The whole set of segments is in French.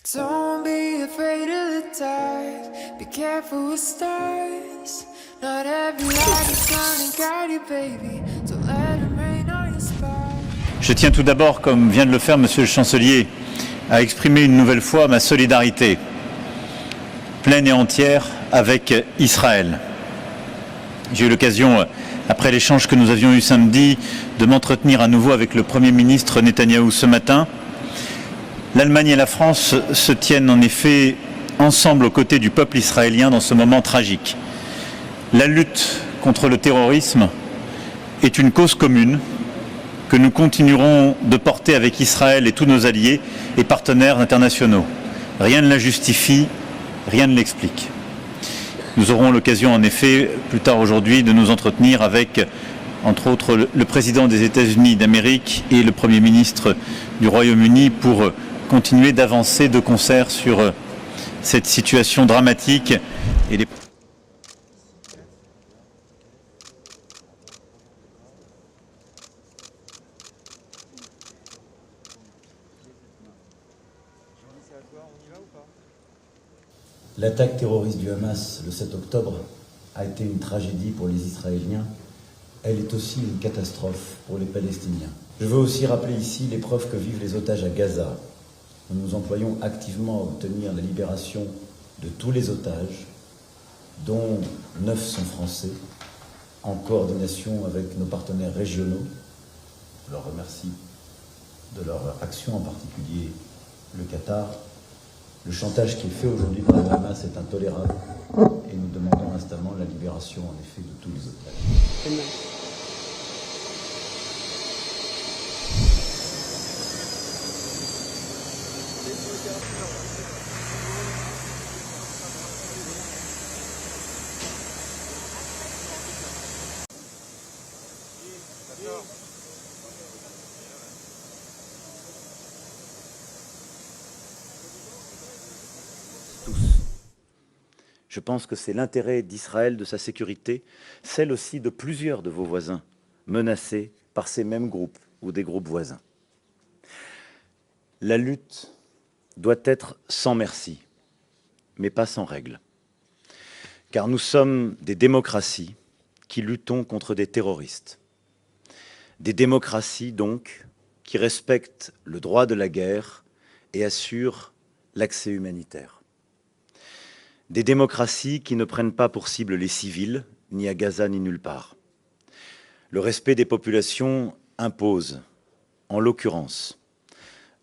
Don't be afraid of the dark. Be careful with stars. Not every light is gonna guide you, baby. Don't let it rain on your spark. Je tiens tout d'abord, comme vient de le faire Monsieur le Chancelier, à exprimer une nouvelle fois ma solidarité pleine et entière avec Israël. J'ai eu l'occasion, après l'échange que nous avions eu samedi, de m'entretenir à nouveau avec le Premier ministre Netanyahou ce matin. L'Allemagne et la France se tiennent en effet ensemble aux côtés du peuple israélien dans ce moment tragique. La lutte contre le terrorisme est une cause commune que nous continuerons de porter avec Israël et tous nos alliés et partenaires internationaux. Rien ne la justifie, rien ne l'explique. Nous aurons l'occasion en effet, plus tard aujourd'hui, de nous entretenir avec, entre autres, le président des États-Unis d'Amérique et le Premier ministre du Royaume-Uni pour continuer d'avancer de concert sur cette situation dramatique et les... L'attaque terroriste du Hamas le 7 octobre a été une tragédie pour les Israéliens. Elle est aussi une catastrophe pour les Palestiniens. Je veux aussi rappeler ici l'épreuve que vivent les otages à Gaza. Nous nous employons activement à obtenir la libération de tous les otages, dont 9 sont français, en coordination avec nos partenaires régionaux. Je leur remercie de leur action, en particulier le Qatar. Le chantage qui est fait aujourd'hui par le Hamas est intolérable et nous demandons instamment la libération, en effet, de tous les otages. Tous. Je pense que c'est l'intérêt d'Israël, de sa sécurité, celle aussi de plusieurs de vos voisins menacés par ces mêmes groupes ou des groupes voisins. La lutte doit être sans merci, mais pas sans règles. Car nous sommes des démocraties qui luttons contre des terroristes. Des démocraties, donc, qui respectent le droit de la guerre et assurent l'accès humanitaire. Des démocraties qui ne prennent pas pour cible les civils, ni à Gaza, ni nulle part. Le respect des populations impose, en l'occurrence,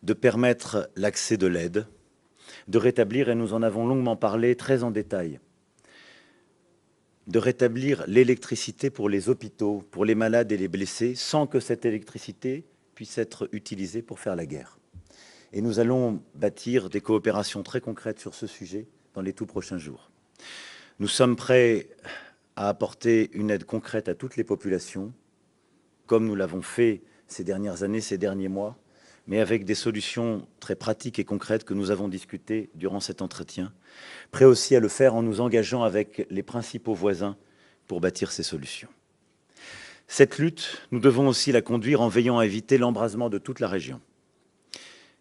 de permettre l'accès de l'aide, de rétablir, et nous en avons longuement parlé très en détail, de rétablir l'électricité pour les hôpitaux, pour les malades et les blessés, sans que cette électricité puisse être utilisée pour faire la guerre. Et nous allons bâtir des coopérations très concrètes sur ce sujet dans les tout prochains jours. Nous sommes prêts à apporter une aide concrète à toutes les populations, comme nous l'avons fait ces dernières années, ces derniers mois, mais avec des solutions très pratiques et concrètes que nous avons discutées durant cet entretien. Prêts aussi à le faire en nous engageant avec les principaux voisins pour bâtir ces solutions. Cette lutte, nous devons aussi la conduire en veillant à éviter l'embrasement de toute la région.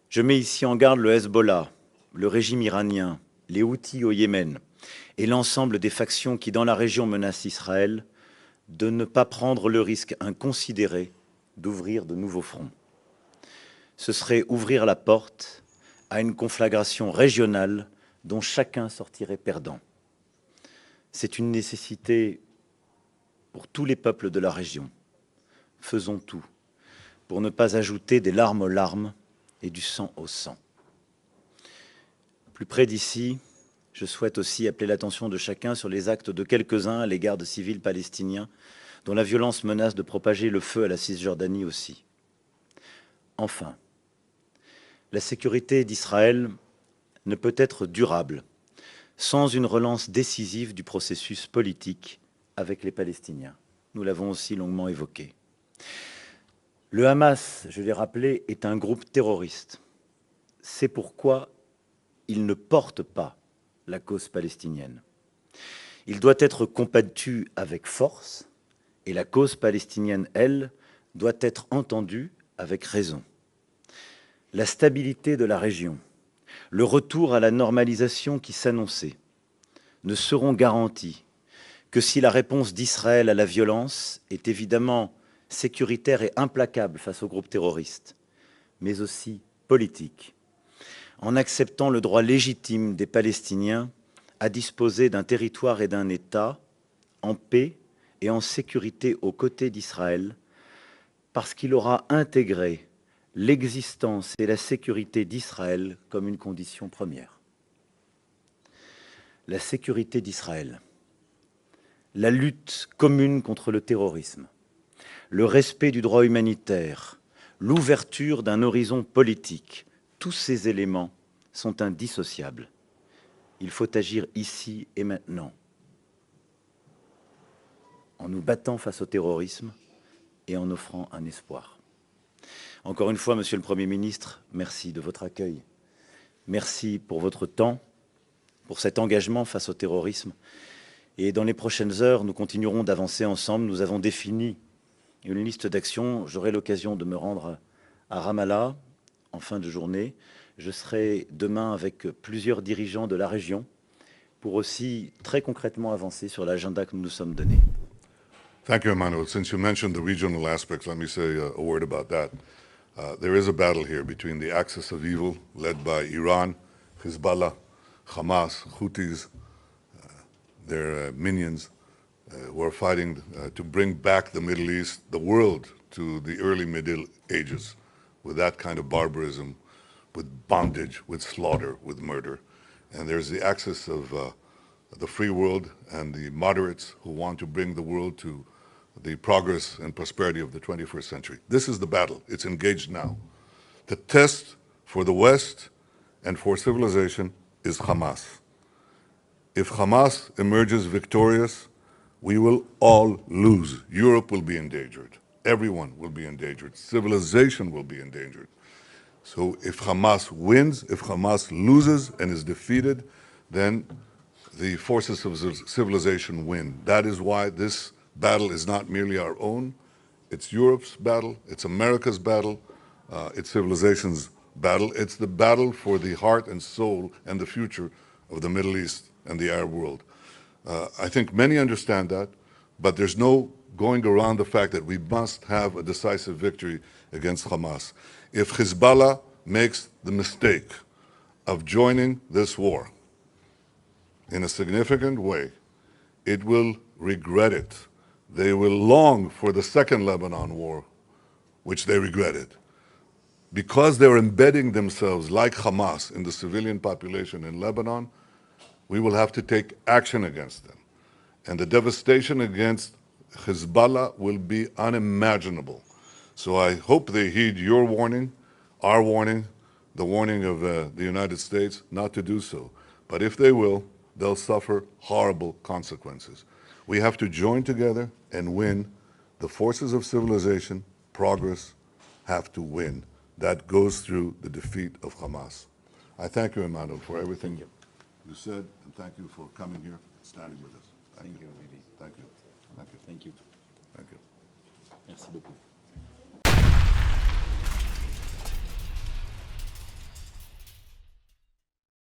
Je mets ici en garde le Hezbollah, le régime iranien, les Houthis au Yémen et l'ensemble des factions qui, dans la région, menacent Israël, de ne pas prendre le risque inconsidéré d'ouvrir de nouveaux fronts. Ce serait ouvrir la porte à une conflagration régionale dont chacun sortirait perdant. C'est une nécessité pour tous les peuples de la région. Faisons tout pour ne pas ajouter des larmes aux larmes et du sang au sang. Plus près d'ici, je souhaite aussi appeler l'attention de chacun sur les actes de quelques-uns à l'égard de civils palestiniens dont la violence menace de propager le feu à la Cisjordanie aussi. Enfin, la sécurité d'Israël ne peut être durable sans une relance décisive du processus politique avec les Palestiniens. Nous l'avons aussi longuement évoqué. Le Hamas, je l'ai rappelé, est un groupe terroriste. C'est pourquoi il ne porte pas la cause palestinienne. Il doit être combattu avec force et la cause palestinienne, elle, doit être entendue avec raison. La stabilité de la région le retour à la normalisation qui s'annonçait ne seront garantis que si la réponse d'Israël à la violence est évidemment sécuritaire et implacable face aux groupes terroristes, mais aussi politique, en acceptant le droit légitime des Palestiniens à disposer d'un territoire et d'un État en paix et en sécurité aux côtés d'Israël, parce qu'il aura intégré l'existence et la sécurité d'Israël comme une condition première. La sécurité d'Israël, la lutte commune contre le terrorisme, le respect du droit humanitaire, l'ouverture d'un horizon politique, tous ces éléments sont indissociables. Il faut agir ici et maintenant, en nous battant face au terrorisme et en offrant un espoir. Encore une fois, Monsieur le Premier ministre, merci de votre accueil. Merci pour votre temps, pour cet engagement face au terrorisme. Et dans les prochaines heures, nous continuerons d'avancer ensemble. Nous avons défini une liste d'actions. J'aurai l'occasion de me rendre à Ramallah en fin de journée. Je serai demain avec plusieurs dirigeants de la région pour aussi très concrètement avancer sur l'agenda que nous nous sommes donné. Thank you, Emmanuel. Since you mentioned the regional aspects, let me say a word about that. There is a battle here between the axis of evil led by Iran, Hezbollah, Hamas, Houthis, their minions, who are fighting to bring back the Middle East, the world, to the early Middle Ages with that kind of barbarism, with bondage, with slaughter, with murder. And there's the axis of the free world and the moderates who want to bring the world to the progress and prosperity of the 21st century. This is the battle. It's engaged now. The test for the West and for civilization is Hamas. If Hamas emerges victorious, we will all lose. Europe will be endangered. Everyone will be endangered. Civilization will be endangered. So if Hamas wins, if Hamas loses and is defeated, then the forces of civilization win. That is why this battle is not merely our own. It's Europe's battle. It's America's battle. It's civilization's battle. It's the battle for the heart and soul and the future of the Middle East and the Arab world. I think many understand that, but there's no going around the fact that we must have a decisive victory against Hamas. If Hezbollah makes the mistake of joining this war in a significant way, it will regret it. They will long for the second Lebanon war, which they regretted. Because they're embedding themselves like Hamas in the civilian population in Lebanon, we will have to take action against them. And the devastation against Hezbollah will be unimaginable. So I hope they heed your warning, our warning, the warning of the United States not to do so. But if they will, they'll suffer horrible consequences. We have to join together and win. The forces of civilization, progress, have to win. That goes through the defeat of Hamas. I thank you, Emmanuel, for everything you said, and thank you for coming here and standing with us. Thank you. Thank you. Thank you. Thank you. Thank you. Merci beaucoup.